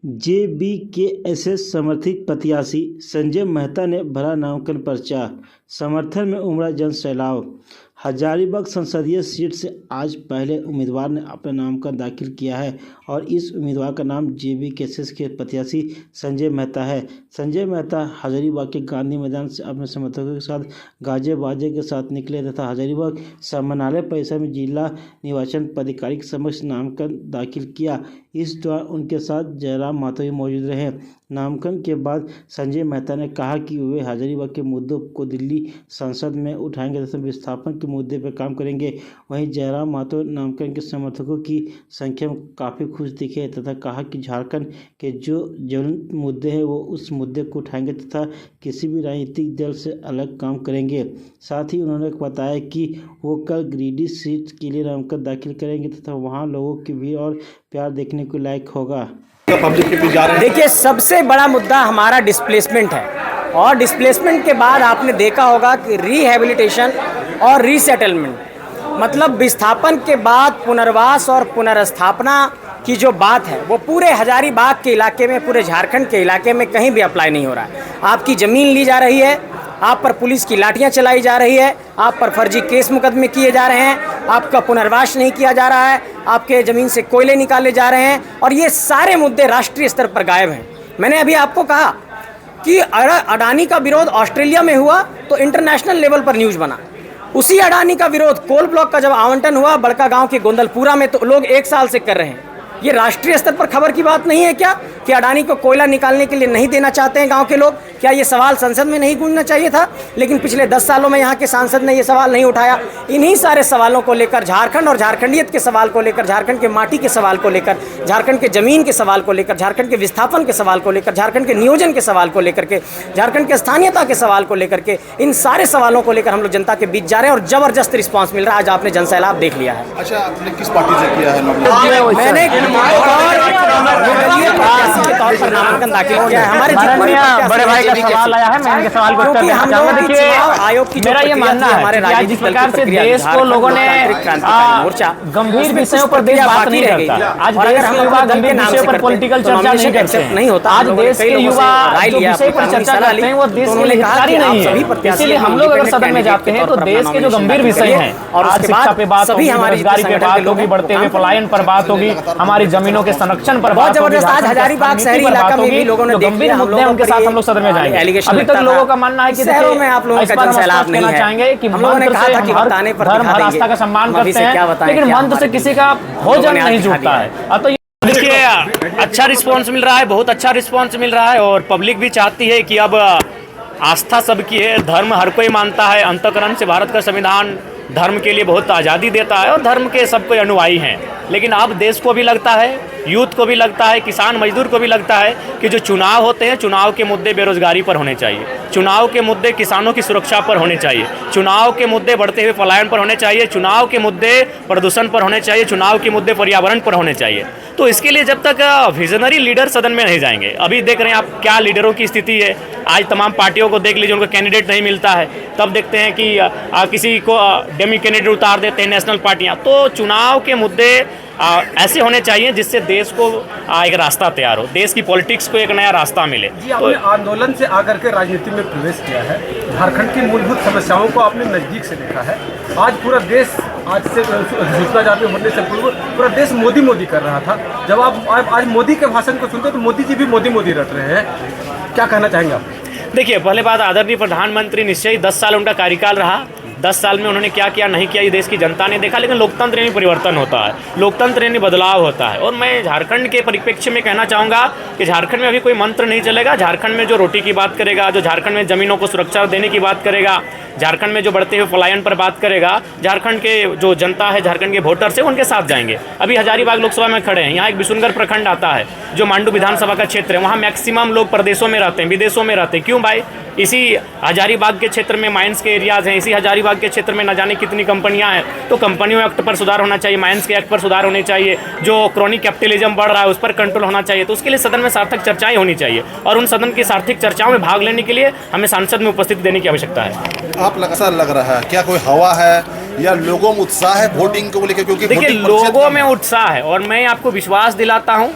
JBKSS समर्थित प्रत्याशी संजय मेहता ने भरा नामांकन पर्चा, समर्थन में उमड़ा जन सैलाब। हजारीबाग संसदीय सीट से आज पहले उम्मीदवार ने अपना नामांकन दाखिल किया है और इस उम्मीदवार का नाम जेबीकेएसएस के प्रत्याशी संजय मेहता है। संजय मेहता हजारीबाग के गांधी मैदान से अपने समर्थकों के साथ गाजे बाजे के साथ निकले तथा हजारीबाग समाहरणालय परिसर में जिला निर्वाचन पदाधिकारी के समक्ष नामांकन दाखिल किया। इस दौरान उनके साथ जयराम महतो भी मौजूद रहे। नामांकन के बाद संजय मेहता ने कहा कि वे हजारीबाग के मुद्दों को दिल्ली संसद में उठाएंगे तथा विस्थापन के मुद्दे पर काम करेंगे। वहीं जयराम महतो नामांकन के समर्थकों की संख्या में काफ़ी खुश दिखे तथा कहा कि झारखंड के जो ज्वलंत मुद्दे हैं वो उस मुद्दे को उठाएंगे तथा किसी भी राजनीतिक दल से अलग काम करेंगे। साथ ही उन्होंने बताया कि वो कल गिरिडीह सीट के लिए नामांकन दाखिल करेंगे तथा वहाँ लोगों की भीड़ और प्यार देखने को लायक होगा। देखिए, सबसे बड़ा मुद्दा हमारा डिस्प्लेसमेंट है और डिस्प्लेसमेंट के बाद आपने देखा होगा कि रिहैबिलिटेशन और रीसेटलमेंट, मतलब विस्थापन के बाद पुनर्वास और पुनर्स्थापना की जो बात है वो पूरे हजारीबाग के इलाके में, पूरे झारखंड के इलाके में कहीं भी अप्लाई नहीं हो रहा है। आपकी ज़मीन ली जा रही है, आप पर पुलिस की लाठियां चलाई जा रही है, आप पर फर्जी केस मुकदमे किए जा रहे हैं, आपका पुनर्वास नहीं किया जा रहा है, आपके ज़मीन से कोयले निकाले जा रहे हैं और ये सारे मुद्दे राष्ट्रीय स्तर पर गायब हैं। मैंने अभी आपको कहा कि अडानी का विरोध ऑस्ट्रेलिया में हुआ तो इंटरनेशनल लेवल पर न्यूज़ बना। उसी अडानी का विरोध कोल ब्लॉक का जब आवंटन हुआ बड़का गांव के गोंदलपुरा में, तो लोग 1 साल से कर रहे हैं। ये राष्ट्रीय स्तर पर खबर की बात नहीं है क्या कि अडानी को कोयला निकालने के लिए नहीं देना चाहते हैं गांव के लोग? क्या ये सवाल संसद में नहीं गूंजना चाहिए था? लेकिन पिछले 10 सालों में यहाँ के सांसद ने ये सवाल नहीं उठाया। इन्हीं सारे सवालों को लेकर, झारखंड और झारखंडियत के सवाल को लेकर, झारखंड के माटी के सवाल को लेकर, झारखंड के ज़मीन के सवाल को लेकर, झारखंड के विस्थापन के सवाल को लेकर, झारखंड के नियोजन के सवाल को लेकर के, झारखंड के स्थानीयता के सवाल को लेकर के, इन सारे सवालों को लेकर हम लोग जनता के बीच जा रहे हैं और ज़बरदस्त रिस्पॉन्स मिल रहा है। आज आपने जन सैलाब देख लिया है। अच्छा, आपने किस पार्टी से किया है? मैंने के तौर पर नामांकन दाखिल किया है। हमारे बड़े भाई का सवाल आया है, मैं इनके सवाल को उत्तर देना चाहूंगा। देखिए, आयोग की मेरा ये मानना है कि जिस प्रकार से देश को लोगों ने गंभीर विषयों पर देश बात नहीं करता, आज देश के युवा गंभीर विषयों पर पॉलिटिकल चर्चा नहीं करते हैं। आज देश के युवा जो विषय पर चर्चा करते हैं वो देश के लिए हितकारी नहीं है। इसीलिए हम लोग अगर सदन में जाते हैं तो देश के जो गंभीर विषय हैं, आज शिक्षा पे बात होगी, बेरोजगारी पे बात होगी, बढ़ते हुए पलायन पर बात होगी, हमारी जमीनों के संरक्षण पर बात होगी, आज हजारीबाग शहरी इलाका में भी लोगों ने गंभीर मुद्दे उनके साथ हम लोग सदन में जाएंगे। अभी तक लोगों का मानना है कि शहरों में आप लोगों का सैलाब नहीं है। चाहेंगे कि हम लोगों ने कहा था कि बताने पर धर्म हर आस्था का सम्मान करते हैं, लेकिन मंत्र से किसी का भोजन नहीं जुटता है। तो देखिए, अच्छा रिस्पांस मिल रहा है, बहुत अच्छा रिस्पांस मिल रहा है और पब्लिक भी चाहती है कि अब आस्था सबकी है, धर्म हर कोई मानता है। अंतःकरण से भारत का संविधान धर्म के लिए बहुत आज़ादी देता है और धर्म के सब कोई अनुयायी हैं। लेकिन अब देश को भी लगता है, यूथ को भी लगता है, किसान मजदूर को भी लगता है कि जो चुनाव होते हैं, चुनाव के मुद्दे बेरोजगारी पर होने चाहिए, चुनाव के मुद्दे किसानों की सुरक्षा पर होने चाहिए, चुनाव के मुद्दे बढ़ते हुए पलायन पर होने चाहिए, चुनाव के मुद्दे प्रदूषण पर होने चाहिए, चुनाव के मुद्दे पर्यावरण पर होने चाहिए। तो इसके लिए जब तक विजनरी लीडर सदन में नहीं जाएंगे, अभी देख रहे हैं आप क्या लीडरों की स्थिति है। आज तमाम पार्टियों को देख लीजिए, उनको कैंडिडेट नहीं मिलता है, तब देखते हैं कि किसी को डेमी कैंडिडेट उतार देते हैं नेशनल पार्टियां। तो चुनाव के मुद्दे ऐसे होने चाहिए जिससे देश को एक रास्ता तैयार हो, देश की पॉलिटिक्स को एक नया रास्ता मिले। जी, आपने आंदोलन से आकर के राजनीति में प्रवेश किया है, झारखंड की मूलभूत समस्याओं को आपने नज़दीक से देखा है। आज पूरा देश, आज से सूचना जारी होने से पूर्व पूरा देश मोदी मोदी कर रहा था। जब आप आज मोदी के भाषण को सुनते तो मोदी जी भी मोदी मोदी रट रहे हैं, क्या कहना चाहेंगे आप? देखिए, पहले बात, आदरणीय प्रधानमंत्री निश्चय ही 10 साल उनका कार्यकाल रहा। 10 साल में उन्होंने क्या किया नहीं किया ये देश की जनता ने देखा। लेकिन लोकतंत्र यानी परिवर्तन होता है, लोकतंत्र यानी बदलाव होता है। और मैं झारखंड के परिप्रेक्ष्य में कहना चाहूँगा कि झारखंड में अभी कोई मंत्र नहीं चलेगा। झारखंड में जो रोटी की बात करेगा, जो झारखंड में ज़मीनों को सुरक्षा देने की बात करेगा, झारखंड में जो बढ़ते हुए पलायन पर बात करेगा, झारखंड के जो जनता है, झारखंड के वोटर्स है, उनके साथ जाएंगे। अभी हजारीबाग लोकसभा में खड़े हैं, यहाँ एक बिशुनगढ़ प्रखंड आता है जो मांडू विधानसभा का क्षेत्र है। वहाँ मैक्सिमम लोग प्रदेशों में रहते हैं, विदेशों में रहते हैं। क्यों भाई? इसी हजारीबाग के क्षेत्र में माइंस के एरियाज़ हैं, इसी हजारीबाग के क्षेत्र में न जाने कितनी कंपनियां हैं। तो कंपनियों एक्ट पर सुधार होना चाहिए, माइंस के एक्ट पर सुधार होने चाहिए, जो क्रॉनिक कैपिटलिज्म बढ़ रहा है उस पर कंट्रोल होना चाहिए। तो उसके लिए सदन में सार्थक चर्चाएं होनी चाहिए और उन सदन की सार्थक चर्चाओं में भाग लेने के लिए हमें सांसद में उपस्थिति देने की आवश्यकता है। आप ऐसा लग रहा है क्या कोई हवा है या लोगों में उत्साह है वोटिंग को लेकर? क्योंकि देखिए, लोगों में उत्साह है और मैं आपको विश्वास दिलाता हूँ,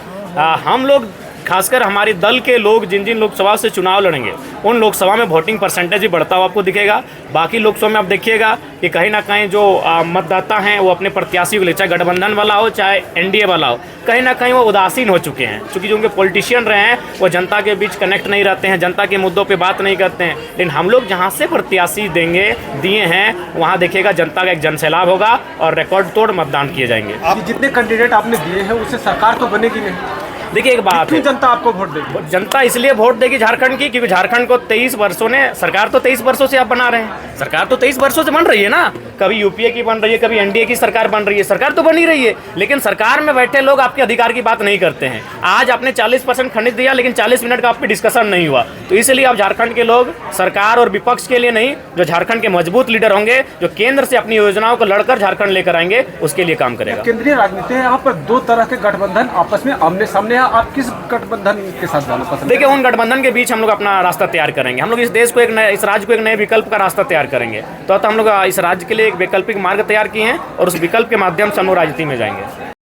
हम लोग खासकर हमारे दल के लोग जिन जिन लोकसभा से चुनाव लड़ेंगे उन लोकसभा में वोटिंग परसेंटेज भी बढ़ता हुआ आपको दिखेगा। बाकी लोकसभा में आप देखिएगा कि कहीं ना कहीं जो मतदाता हैं वो अपने प्रत्याशी को ले, चाहे गठबंधन वाला हो चाहे एनडीए वाला हो, कहीं ना कहीं वो उदासीन हो चुके हैं। क्योंकि जो उनके पॉलिटिशियन रहे हैं वो जनता के बीच कनेक्ट नहीं रहते हैं, जनता के मुद्दों पे बात नहीं करते हैं। लेकिन हम लोग जहाँ से प्रत्याशी दिए हैं वहाँ देखिएगा जनता का एक जनसैलाब होगा और रिकॉर्ड तोड़ मतदान किए जाएंगे। आप जितने कैंडिडेट आपने दिए हैं उससे सरकार तो बनेगी नहीं। देखिए एक बात है, जनता आपको वोट देगी? जनता इसलिए वोट देगी झारखंड की क्योंकि झारखंड को 23 वर्षों ने, सरकार तो 23 वर्षों से आप बना रहे हैं, सरकार तो 23 वर्षों से बन रही है ना। कभी यूपीए की बन रही है, कभी एनडीए की सरकार बन रही है, सरकार तो बन ही रही है। लेकिन सरकार में बैठे लोग आपके अधिकार की बात नहीं करते हैं। आज आपने 40% खंडित दिया लेकिन 40 मिनट का आप पे डिस्कशन नहीं हुआ। तो इसलिए आप झारखंड के लोग सरकार और विपक्ष के लिए नहीं, जो झारखंड के मजबूत लीडर होंगे, जो केंद्र से अपनी योजनाओं को लड़कर झारखंड लेकर आएंगे, उसके लिए काम करेगा। केंद्रीय राजनीति है, यहाँ पर दो तरह के गठबंधन आपस में आमने सामने है। आप किस गठबंधन के साथ जाना पसंद? देखिए उन गठबंधन के बीच हम लोग अपना रास्ता तैयार करेंगे। हम लोग इस देश को इस राज्य को एक नए विकल्प का रास्ता तैयार करेंगे। तो हम लोग इस राज्य के लिए एक वैकल्पिक मार्ग तैयार किए हैं और उस विकल्प के माध्यम से हम लोग राजनीति में जाएंगे।